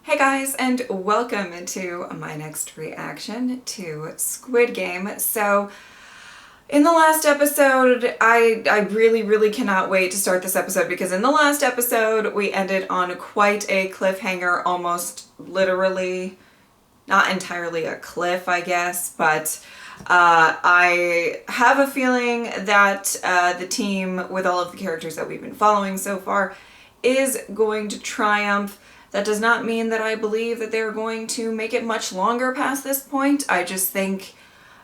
Hey guys, and welcome to my next reaction to Squid Game. So, in the last episode, I really cannot wait to start this episode because in the last episode we ended on quite a cliffhanger, almost literally, not entirely a cliff I guess, but I have a feeling that the team with all of the characters that we've been following so far is going to triumph. That does not mean that I believe that they're going to make it much longer past this point. I just think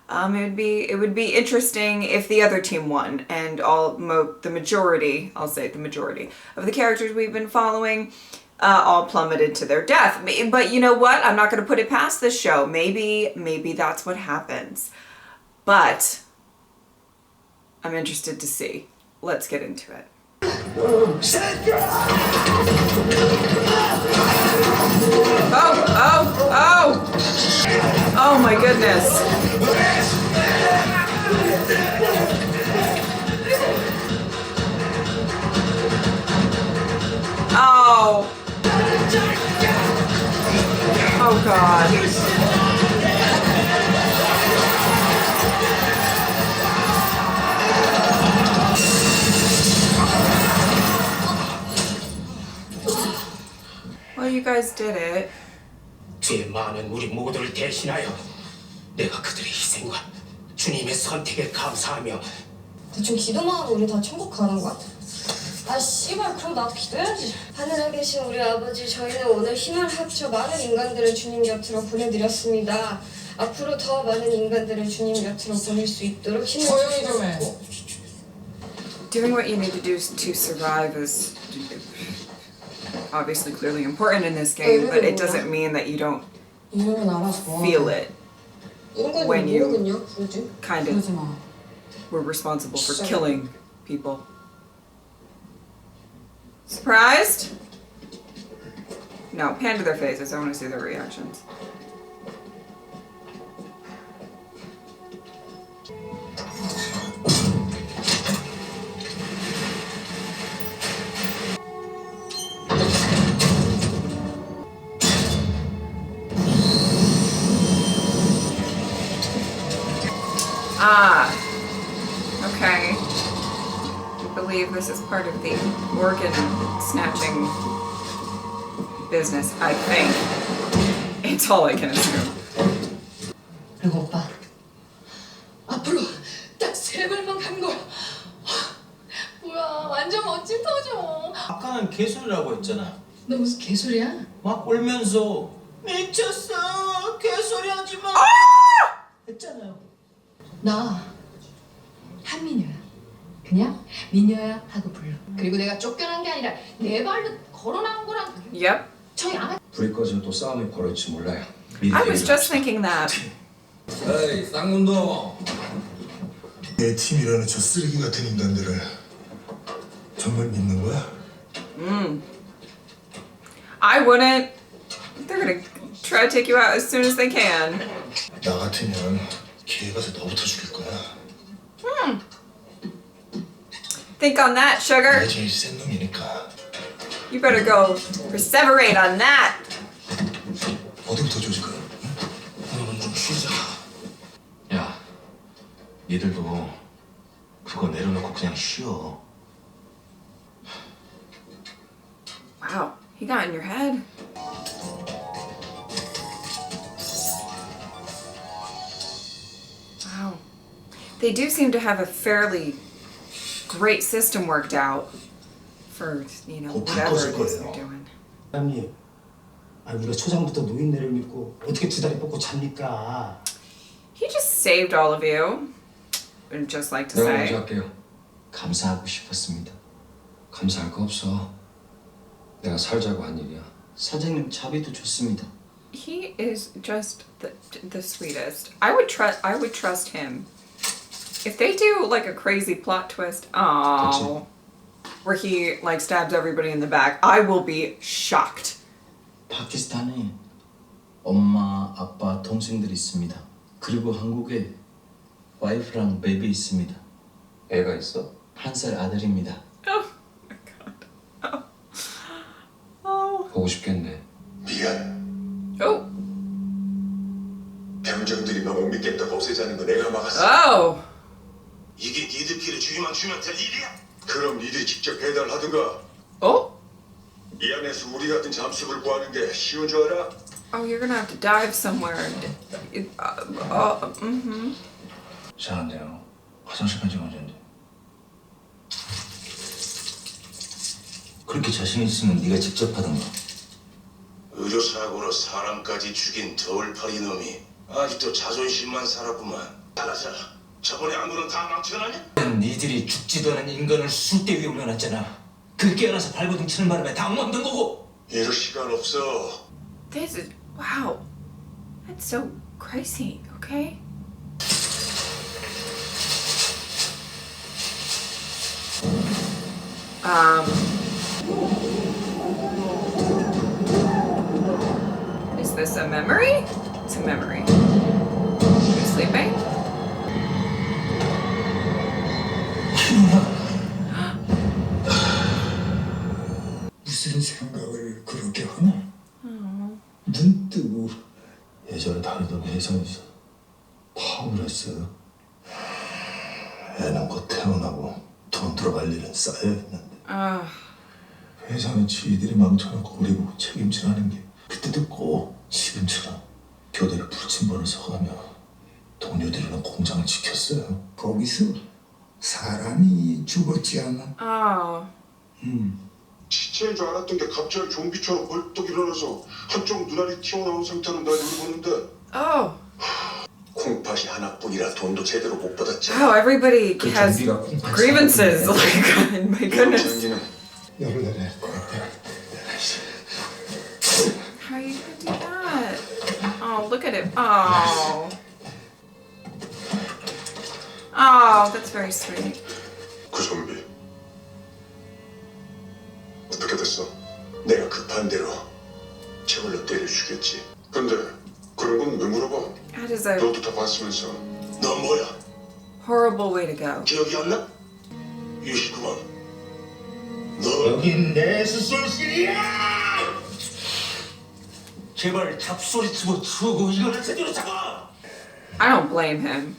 it would be interesting if the other team won and the majority of the characters we've been following all plummeted to their death. But you know what? I'm not going to put it past this show. Maybe that's what happens. But I'm interested to see. Let's get into it. Oh, oh my goodness. Oh. Oh God. Well, you guys did it. 죄 많은 우리 모두를 대신하여 내가 그들의 희생과 주님의 선택에 감사하며 대충 기도만 하고 우리 다 천국 가는 거야? 아 씨발 그럼 나도 기도해야지. 하늘에 계신 우리 아버지, 저희는 오늘 힘을 합쳐 많은 인간들을 주님 곁으로 보내드렸습니다. 앞으로 더 많은 인간들을 주님 곁으로 보낼 수 있도록 힘을 주시고. Doing what you need to do to survive is obviously clearly important in this game, but it doesn't mean that you don't feel it when you kind of were responsible for killing people. Surprised? No, pan to their faces. I want to see their reactions. Ah, okay. I believe this is part of the organ snatching business, I think. It's all I can assume. 그리고 오빠, 앞으로 딱 세 발만 가는 거야. 뭐야, 완전 멋진 터져. 아까는 개소리라고 했잖아. 너 무슨 개소리야? 막 울면서 미쳤어, 개소리 하지 마 했잖아요. 나 한민효야. 그냥 민효야 하고 불러. 그리고 내가 쫓겨난 게 아니라 내 발로 걸어 나온 거랑. Yep. 저희 안. 불이 꺼지면 또 싸움이 벌어질지 몰라요. I was just thinking that. 에이, 쌍문도. 내 팀이라는 저 쓰레기 같은 인간들을 정말 믿는 거야? I wouldn't. They're gonna try to take you out as soon as they can. 나 같으면 기회 가서 너부터 죽일 거야. Think on that, sugar. 내 제일 센 놈이니까. You better go perseverate on that. 어디부터 조질까? 오늘은 좀 쉬자. 야, 니들도 그거 내려놓고 그냥 쉬어. Wow, he got in your head. Wow. They do seem to have a fairly great system worked out for, you know, whatever it is they're doing. 사장님, 아니 우리가 초장부터 노인네를 믿고 어떻게 두 다리 뻗고 잡니까? He just saved all of you. I'd just like to 내가 먼저 say. 할게요. 감사하고 싶었습니다. 감사할 거 없어. 내가 살자고 한 일이야. 사장님 자비도 좋습니다. He is just the sweetest. I would trust him. If they do like a crazy plot twist, where he like stabs everybody in the back, I will be shocked. 파키스탄에 엄마, 아빠, 동생들 있습니다. 그리고 한국에 와이프랑 베이비 있습니다. 애가 있어? 1살 아들입니다. Oh my god. Oh. 보고 싶겠네. 미안. 함정들이 너 못 믿겠다고 없애자는 거 내가 막았어. Oh. 이게 니들끼리 주의만 주면 될 일이야? 그럼 니들이 직접 배달하든가. Oh. 이 안에서 우리 같은 잠수를 구하는 게 쉬운 줄 알아? Oh, you're gonna have to dive somewhere. 이상한데요. 화장실까지 가는데. 그렇게 자신 있으면 네가 직접 하던가. 의료사고로 사람까지 죽인 더울파리 놈이 아직도 자존심만 살았구만. 알아서 저번에 안 그런 다 망쳐놨냐? 니들이 죽지도 않은 인간을 술대 위에 올려놨잖아. 그걸 깨어나서 발버둥 치는 바람에 다 엉망된 거고. 이럴 시간 없어. This is wow. That's so crazy. Okay. Is this a memory? It's a memory. Are you sleeping? 무슨 생각을 그렇게 하나? 눈 뜨고 예전에 다니던 회사에서 파업을 했어요. 애는 곧 태어나고 돈 들어갈 일은 쌓여 있는데 회사는 지들이 망쳐놓고 우리 보고 책임지라는 게 그때도 꼭 지금처럼 교대를 불침번을 서가며 동료들이랑 공장을 지켰어요. 거기서 사람이 죽었지 않아? Oh. 시체인 줄 알았던 게 갑자기 좀비처럼 벌떡 일어나서 한쪽 눈알이 튀어나온 상태로 날 노려보는데 Oh. 콩팥이 하나뿐이라 돈도 제대로 못 받았지. Wow, everybody has grievances. Like, my goodness. 장기는 열날에 거였다. How are you gonna do that? Oh, look at it. Oh. Oh, that's very sweet. 그 좀비 어떻게 됐어? 내가 급한 대로 제물로 때려 죽였지. 근데 그런 건 왜 물어봐? That is a 너도 다 봤으면서. 너 뭐야? horrible way to go. 기억이 안 나? 29번. 너 여긴 내 수술실이야! 제발 잡소리치고 치우고 이거를 제대로 잡아! I don't blame him.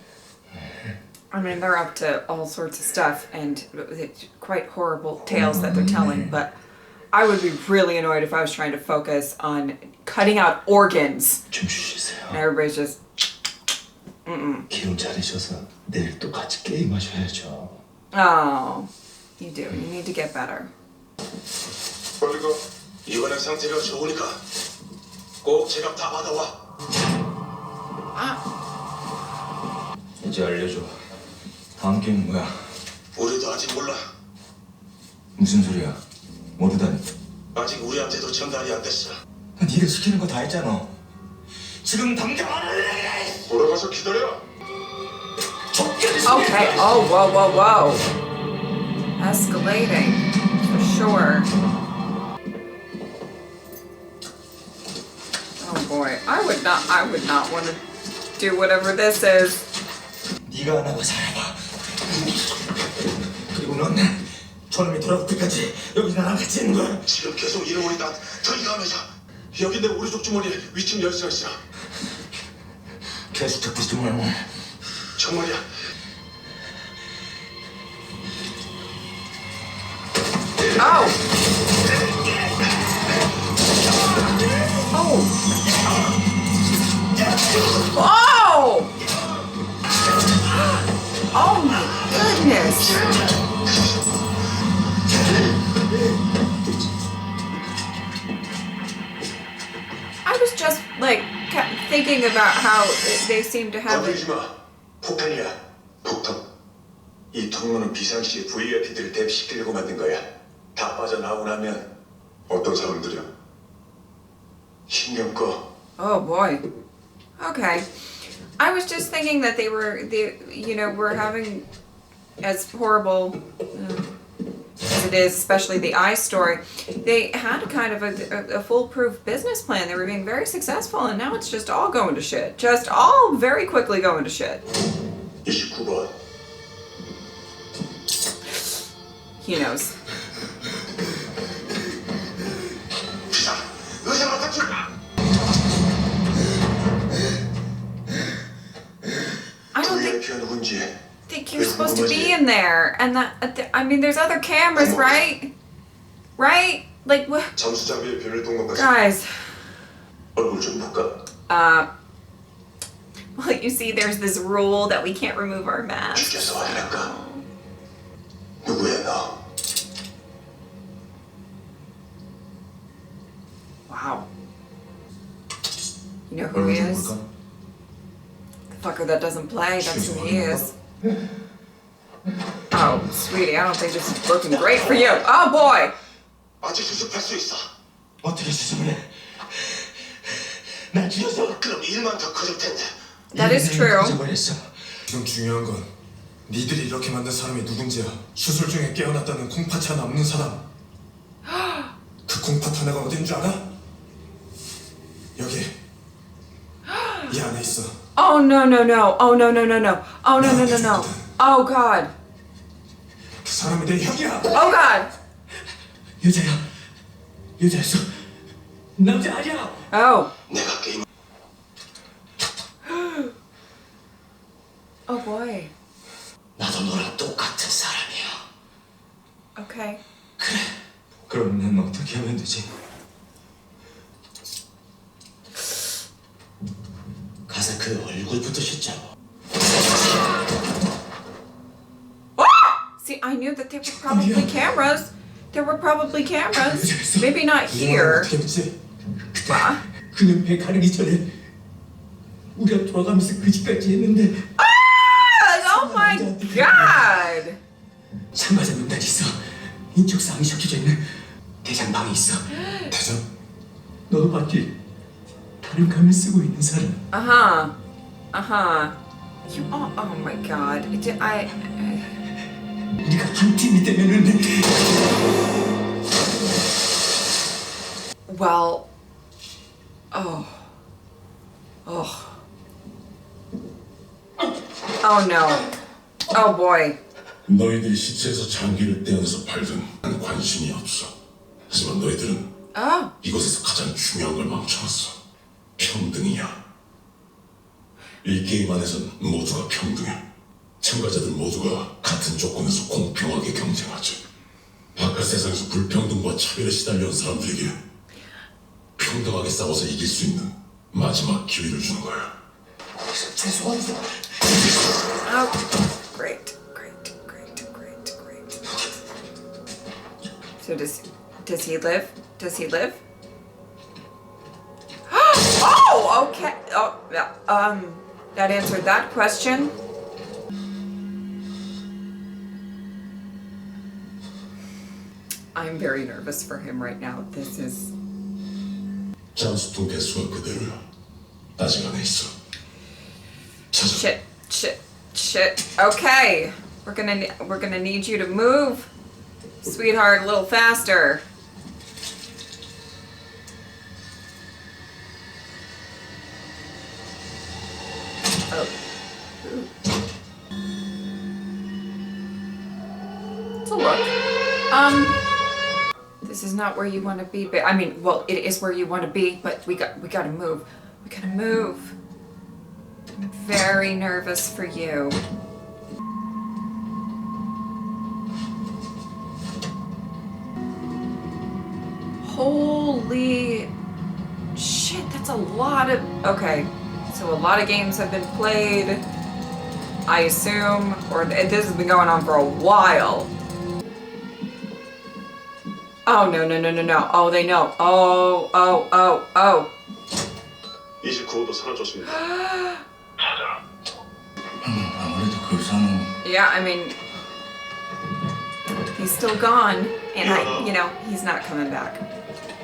I mean, they're up to all sorts of stuff and it's quite horrible tales that they're telling, but I would be really annoyed if I was trying to focus on cutting out organs 좀 쉬세요. and everybody's just 기운 차리셔서 내일 또 같이 게임하셔야죠. oh, you do. You need to get better. 빨리 가. 이번엔 상태가 좋으니까 꼭 제값 다 받아와. 이제 알려줘. 다음 게임은 뭐야? 우리도 아직 몰라. 무슨 소리야? 모르다니. 아직 우리한테도 전달이 안 됐어. 네가 시키는 거 다 했잖아. 지금 당장 안 할래! 돌아가서 기다려. Okay. Oh, whoa, whoa, whoa. Escalating, for sure. Oh boy, I would not want to do whatever this is. 네가 안 하고 살아봐. 그리고 넌 저놈이 돌아올 때까지 여기 나랑 같이 있는 거야. 지금 계속 이러니까 더 이감해져. 여기 내 오른쪽 주머니에 위층 열쇠가 있어. 계속 잡히지 말고. 정말이야. Oh. Oh. Oh. Oh my goodness. I was just like kept thinking about how they seem to have it. 건드리지 마. 폭탄이야. 폭탄. 이 통로는 비상시 VIP들을 대피시키려고 만든 거야. 다 빠져나오고 나면 어떤 사람들이야? 신경 꺼. Oh boy. Okay. I was just thinking that we're having as horrible as it is, especially the eye story. They had kind of a foolproof business plan. They were being very successful, and now it's just all going to shit. Just all very quickly going to shit. 29번. He knows. 의사, 의사가 닥쳐. 누군지. Think you're supposed to be in there, and I mean, there's other cameras, right? Right? Like what? 잠수 장비의 비밀 통로까지. Guys. 얼굴 좀 볼까? Well, you see, there's this rule that we can't remove our masks. 죽여서 할까? 누구야 너? Wow. You know who he is? The fucker that doesn't play, that's who he is. Oh, sweetie, I don't think this is looking great for you. Oh, boy! 아직 수습할 수 있어. 어떻게 수습을 해? 날 죽여서. 그럼 일만 더 커질 텐데. That is true. 지금 중요한 건 니들이 이렇게 만든 사람이 누군지야. 수술 중에 깨어났다는 콩팥이 하나 없는 사람. 그 콩팥 하나가 어딘 줄 알아? 여기. 이 안에 있어. Oh, no, no, no. Oh, no, no, no, no. Oh, no, no, no, no. Oh, God. 그 사람이 내 형이야. Oh, God. 여자야. 여자였어. 남자 아니야. Oh. 내가 게임. Oh, boy. 나도 너랑 똑같은 사람이야. Okay. 그래. 그럼 난 어떻게 하면 되지? 가서 그 얼굴부터 씻자고. See, I knew that there were probably cameras. There were probably cameras. Maybe not here. 어떻게 했지? What? 그냥 배 가르기 전에 우리가 돌아가면서 그 집까지 했는데. Oh my God! 참가자 명단이 있어. 인적사항이 적혀져 있는 대장방이 있어. 대장? 너도 봤지? 다른 가면 쓰고 있는 사람. Uh-huh. Uh-huh. Oh my God. 우리가 한 팀이 되면은. Well. Oh. Oh. Oh no. Oh boy. 너희들이 시체에서 장기를 떼어내서 발견. 난 관심이 없어. 하지만 너희들은 Oh. 이곳에서 가장 중요한 걸 망쳐놨어. 평등이야. 이 게임 안에선 모두가 평등해. 참가자들 모두가 같은 조건에서 공평하게 경쟁하지. 바깥 세상에서 불평등과 차별에 시달려온 사람들에게 평등하게 싸워서 이길 수 있는 마지막 기회를 주는 거야. 죄송합니다. Oh. Great. So does he live? Does he live? Oh, okay. Oh, yeah. That answered that question. I'm very nervous for him right now. This is. 잠수통 개수가 그대로야. 아직 안에 있어. 찾아. Shit. Okay. We're gonna need you to move, sweetheart, a little faster. Oh. It's a look. This is not where you want to be, but I mean, well, it is where you want to be, but we gotta move. We gotta move. I'm very nervous for you. Holy shit, that's a lot of... Okay, so a lot of games have been played, I assume, or this has been going on for a while. Oh, no. Oh, they know. Oh. 29호도 사라졌습니다. 아무래도 그 의사는. Yeah, I mean, he's still gone, and he's not coming back.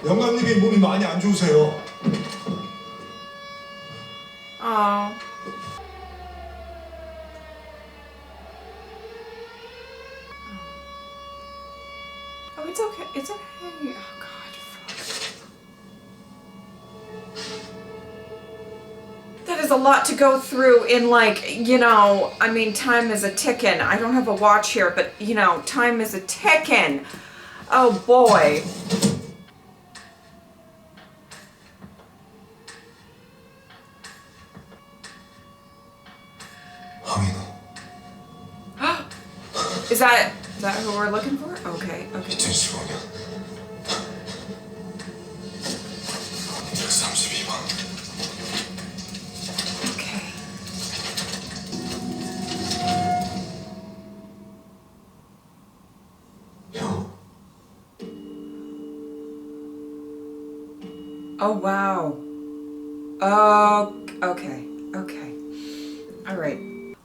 영감님이 몸이 많이 안 좋으세요. Oh. Oh, it's okay. It's okay. Oh, God. Fuck. That is a lot to go through in, I mean, time is a ticking. I don't have a watch here, but, time is a ticking. Oh, boy. 황인우, Is that who we're looking for? Okay, okay. 2015년 132번. Okay. 형, Oh, wow. Oh, okay, okay. All right.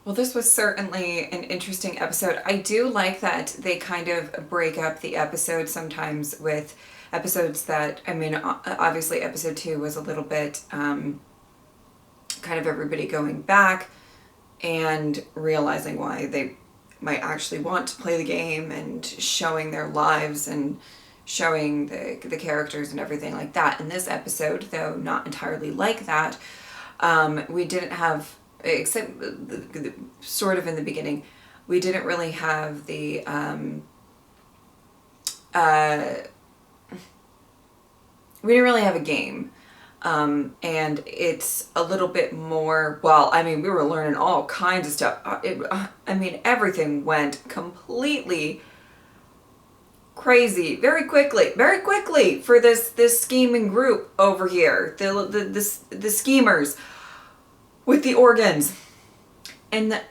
Well, this was certainly an interesting episode. I do like that they kind of break up the episode sometimes with episodes that, I mean, obviously episode 2 was a little bit kind of everybody going back and realizing why they might actually want to play the game and showing their lives and showing the characters and everything like that. In this episode, though not entirely like that, we didn't have, except sort of in the beginning, we didn't really have the we didn't really have a game. And it's a little bit more, well, I mean, we were learning all kinds of stuff. I mean, everything went completely crazy very quickly for this scheming group over here, the schemers with the organs. And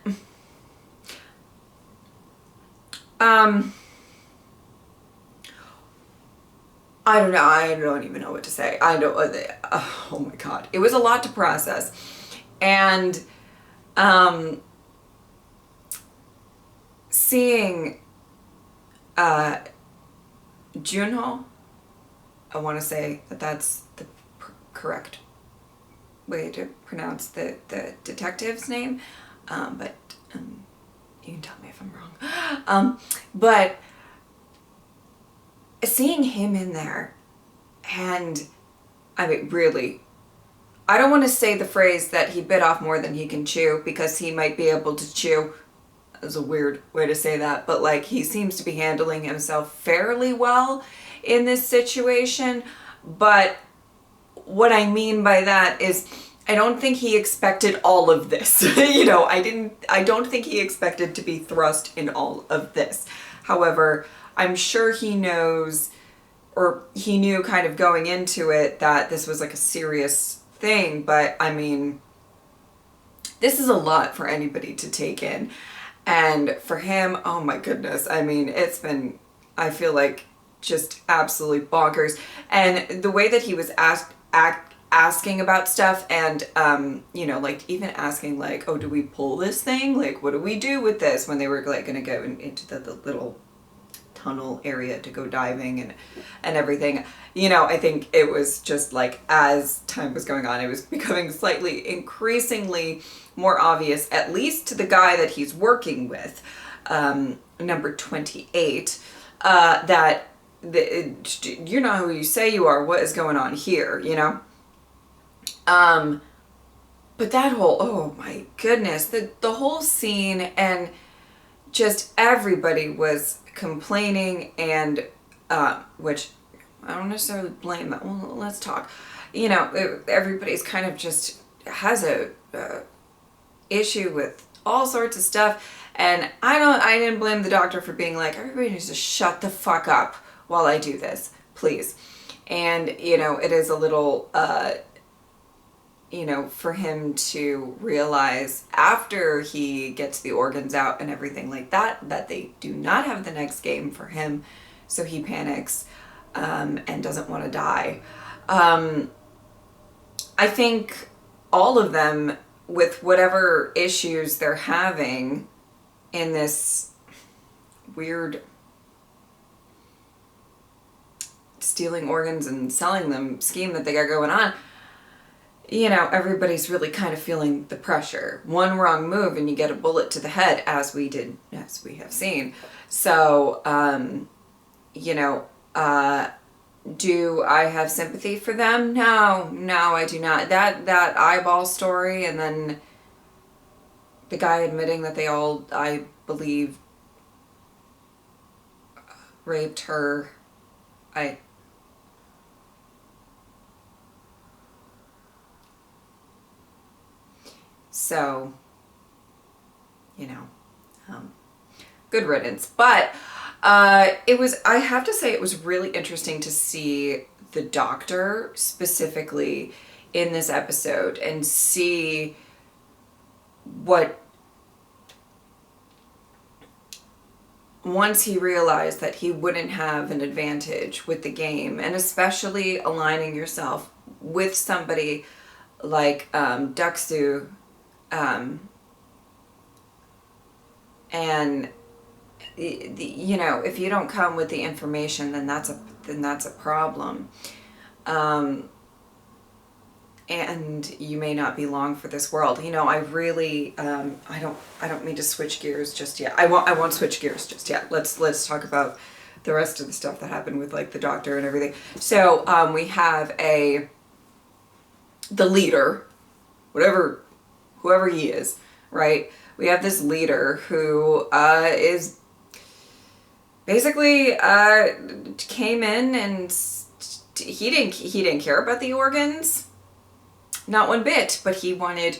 I don't know. I don't even know what to say. I don't. Oh my God, it was a lot to process, and seeing Junho. I want to say that that's the correct way to pronounce the detective's name, but you can tell me if I'm wrong. But seeing him in there, and I mean, really, I don't want to say the phrase that he bit off more than he can chew, because he might be able to chew. That's a weird way to say that, but like, he seems to be handling himself fairly well in this situation. But what I mean by that is, I don't think he expected all of this. You know, I don't think he expected to be thrust in all of this. However, I'm sure he knows, or he knew kind of going into it, that this was like a serious thing. But I mean, this is a lot for anybody to take in. And for him, oh my goodness, I mean, it's been, I feel like, just absolutely bonkers. And the way that he was asking about stuff, and you know, like even asking like, oh, do we pull this thing? Like, what do we do with this? When they were like gonna go into the little tunnel area to go diving and everything. You know, I think it was just like, as time was going on, it was becoming slightly increasingly more obvious, at least to the guy that he's working with, number 28, that you're not who you say you are. What is going on here, you know? But that whole, oh my goodness, the whole scene, and just everybody was complaining, and which I don't necessarily blame them. Well, let's talk. You know, everybody's kind of just has a issue with all sorts of stuff, and I didn't blame the doctor for being like, everybody needs to shut the fuck up while I do this, please. And you know, it is a little you know, for him to realize after he gets the organs out and everything like that, that they do not have the next game for him. So he panics and doesn't want to die. I think all of them, with whatever issues they're having in this weird stealing organs and selling them scheme that they got going on, you know, everybody's really kind of feeling the pressure. One wrong move and you get a bullet to the head, as we have seen. So, you know, do I have sympathy for them? No, I do not. That eyeball story, and then the guy admitting that they all, I believe, raped her. So, you know, good riddance. But I have to say, it was really interesting to see the doctor specifically in this episode and see what, once he realized that he wouldn't have an advantage with the game, and especially aligning yourself with somebody like Duxu, and you know, if you don't come with the information, then that's a problem, and you may not be long for this world. You know, I really I don't mean to switch gears just yet. I won't switch gears just yet. Let's talk about the rest of the stuff that happened with like the doctor and everything. So we have the leader, whoever he is, right? We have this leader who is basically came in and he didn't care about the organs, not one bit, but he wanted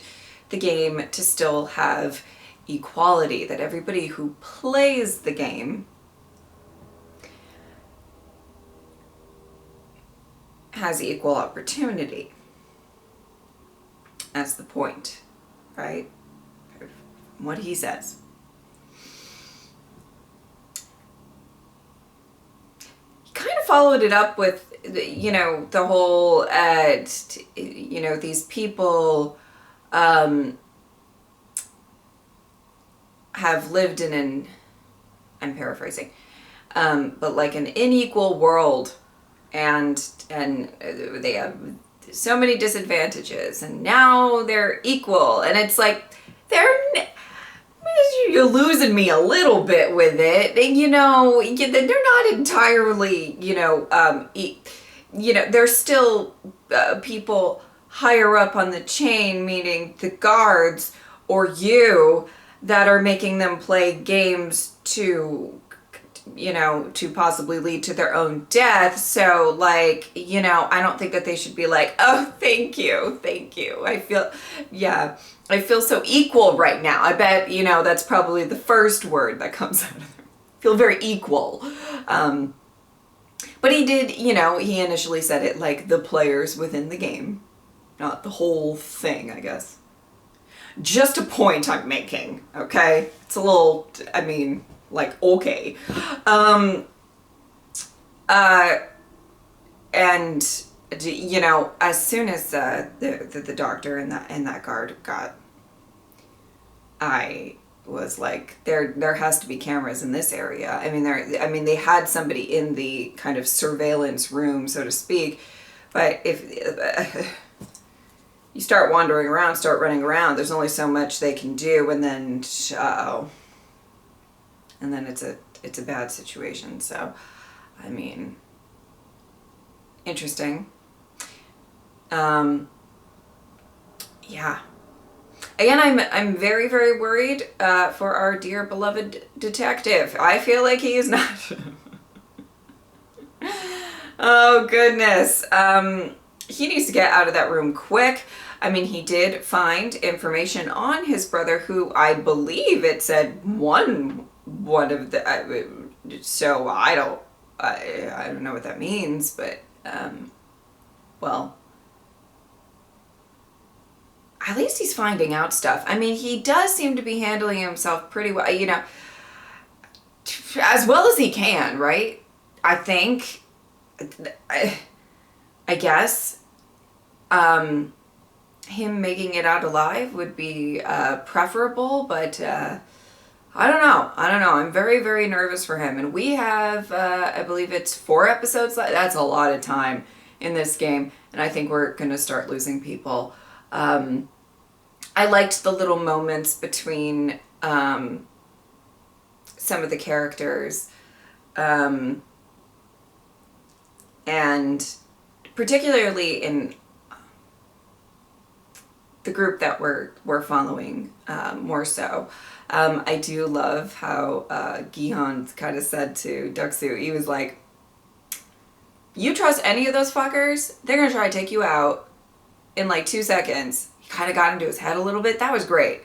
the game to still have equality, that everybody who plays the game has equal opportunity. That's the point, right? What he says. He kind of followed it up with, you know, the whole, you know, these people have lived in an, I'm paraphrasing, but like an unequal world, and they have so many disadvantages, and now they're equal, and it's like you're losing me a little bit with it. And, you know, they're not entirely, you know, you know, there's still people higher up on the chain, meaning the guards or you, that are making them play games to, you know, to possibly lead to their own death. So, like, you know, I don't think that they should be like, oh, thank you. I feel so equal right now. I bet, you know, that's probably the first word that comes out of them. Feel very equal. But he did, you know, he initially said it like the players within the game, not the whole thing, I guess. Just a point I'm making, okay? It's a little, I mean, like, okay. And, you know, as soon as the doctor and that guard got, I was like, there has to be cameras in this area. I mean, they had somebody in the kind of surveillance room, so to speak. But if you start wandering around, start running around, there's only so much they can do, and then and then it's a bad situation. So, I mean, interesting. Yeah. Again, I'm very, very worried for our dear beloved detective. I feel like he is not. Oh goodness. He needs to get out of that room quick. I mean, he did find information on his brother, who I believe it said one of the. So I don't know what that means, but well. At least he's finding out stuff. I mean, he does seem to be handling himself pretty well, you know, as well as he can, right? I think, I guess, him making it out alive would be preferable, but I don't know. I'm very, very nervous for him. And we have, I believe it's 4 episodes left. That's a lot of time in this game. And I think we're going to start losing people. I liked the little moments between some of the characters, and particularly in the group that we're following more so. I do love how Gihon kind of said to Duxu, he was like, you trust any of those fuckers, they're gonna try to take you out in like 2 seconds. Kind of got into his head a little bit. That was great.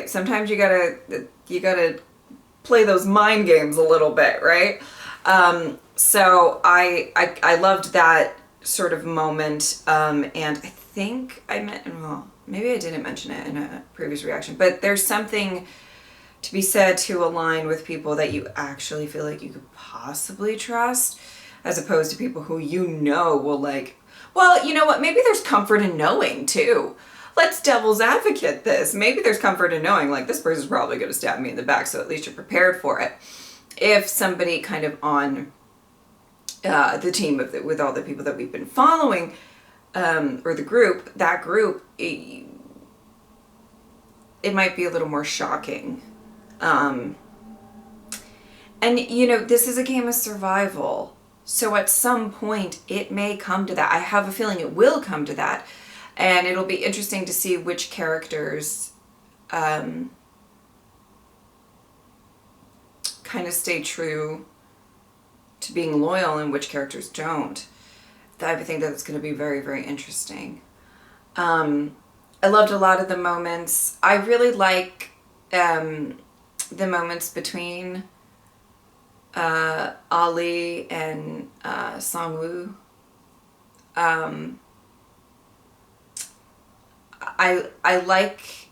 Sometimes you gotta play those mind games a little bit, right? So I loved that sort of moment, and I think I meant, well, maybe I didn't mention it in a previous reaction, but there's something to be said to align with people that you actually feel like you could possibly trust, as opposed to people who you know will like, well, you know what, maybe there's comfort in knowing too. Let's devil's advocate this. Maybe there's comfort in knowing, like, this person's probably going to stab me in the back, so at least you're prepared for it. If somebody kind of on the team with all the people that we've been following, or the group, that group, it might be a little more shocking. And, you know, this is a game of survival. So at some point, it may come to that. I have a feeling it will come to that. And it'll be interesting to see which characters kind of stay true to being loyal and which characters don't. I think that it's going to be very, very interesting. I loved a lot of the moments. I really like the moments between Ali and Sangwoo. I like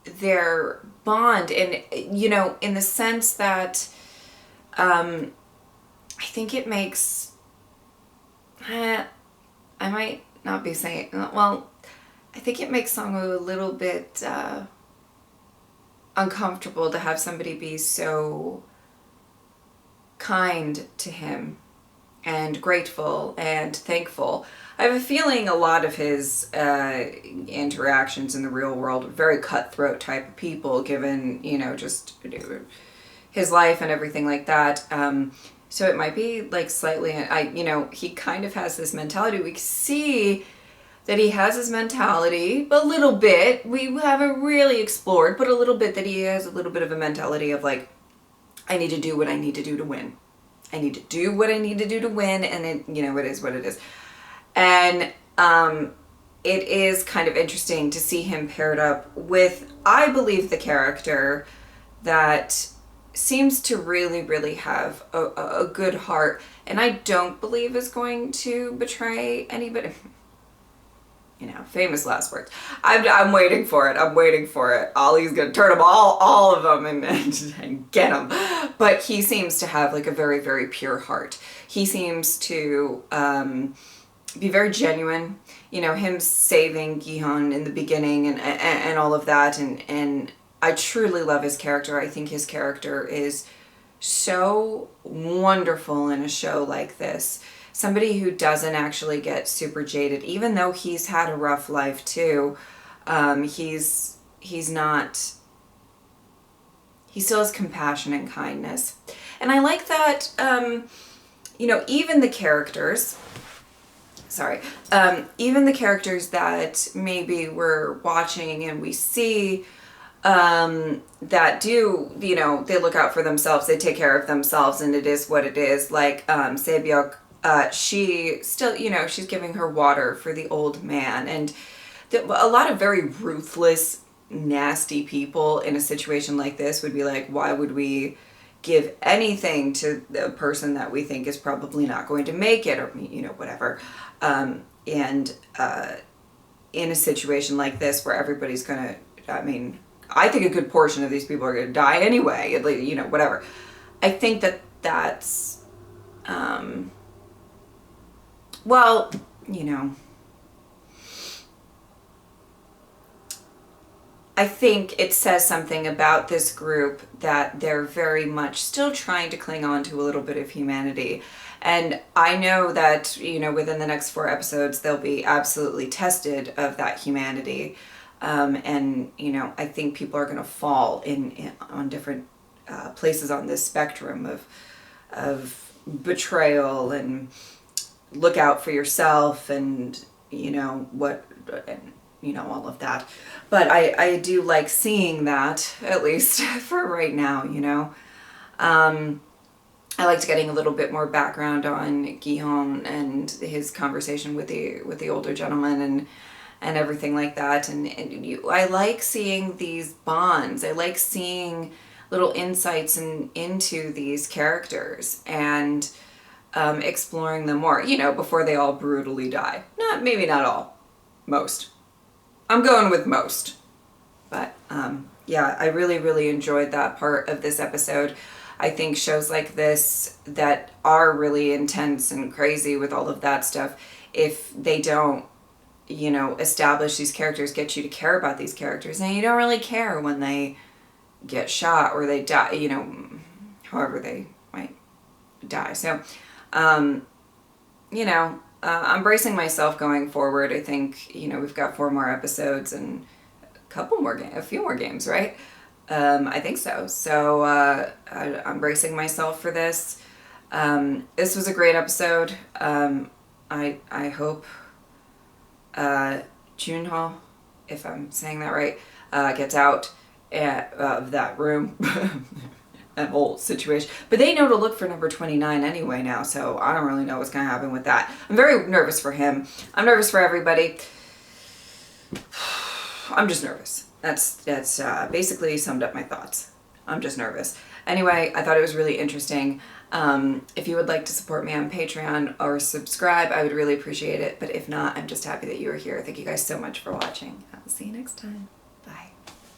their bond, and you know, in the sense that I think it makes I might not be saying, well, I think it makes Sangwoo a little bit uncomfortable to have somebody be so kind to him and grateful and thankful. I have a feeling a lot of his interactions in the real world are very cutthroat type of people, given, you know, just his life and everything like that. So it might be like slightly, you know, he kind of has this mentality. We see that he has his mentality a little bit. We haven't really explored, but a little bit that he has a little bit of a mentality of like, I need to do what I need to do to win. I need to do what I need to do to win, and it, you know, it is what it is. And it is kind of interesting to see him paired up with, I believe, the character that seems to really, really have a good heart, and I don't believe is going to betray anybody. You know, famous last words. I'm waiting for it. I'm waiting for it. Ollie's gonna turn them all of them and get them. But he seems to have like a very, very pure heart. He seems to be very genuine. You know, him saving Gi-hun in the beginning and all of that, and I truly love his character. I think his character is so wonderful in a show like this. Somebody who doesn't actually get super jaded, even though he's had a rough life too. He's not, he still has compassion and kindness. And I like that, you know, even the characters that maybe we're watching and we see that do, you know, they look out for themselves, they take care of themselves, and it is what it is. Like Sebyok, she still, you know, she's giving her water for the old man, and a lot of very ruthless, nasty people in a situation like this would be like, why would we give anything to the person that we think is probably not going to make it, or, you know, whatever. And in a situation like this where everybody's gonna, I mean, I think a good portion of these people are gonna die anyway, at least, you know, whatever. I think that that's, well, you know, I think it says something about this group that they're very much still trying to cling on to a little bit of humanity. And I know that, you know, within the next 4 episodes, they'll be absolutely tested of that humanity. And, you know, I think people are going to fall on different places on this spectrum of betrayal and look out for yourself and, you know, all of that. But I do like seeing that, at least for right now, you know. I liked getting a little bit more background on Gi-hun and his conversation with the older gentleman and everything like that. And I like seeing these bonds. I like seeing little insights into these characters and exploring them more, you know, before they all brutally die. Maybe not all. Most. I'm going with most. But yeah, I really, really enjoyed that part of this episode. I think shows like this that are really intense and crazy with all of that stuff, if they don't, you know, establish these characters, get you to care about these characters, and you don't really care when they get shot or they die, you know, however they might die. So, you know, I'm bracing myself going forward. I think, you know, we've got 4 more episodes and a few more games, right? I think so. So I'm bracing myself for this. This was a great episode. I hope Junho, if I'm saying that right, gets out of that room. That whole situation. But they know to look for number 29 anyway now, so I don't really know what's going to happen with that. I'm very nervous for him. I'm nervous for everybody. I'm just nervous. That's basically summed up my thoughts. I'm just nervous. Anyway, I thought it was really interesting. If you would like to support me on Patreon or subscribe, I would really appreciate it. But if not, I'm just happy that you are here. Thank you guys so much for watching. I'll see you next time.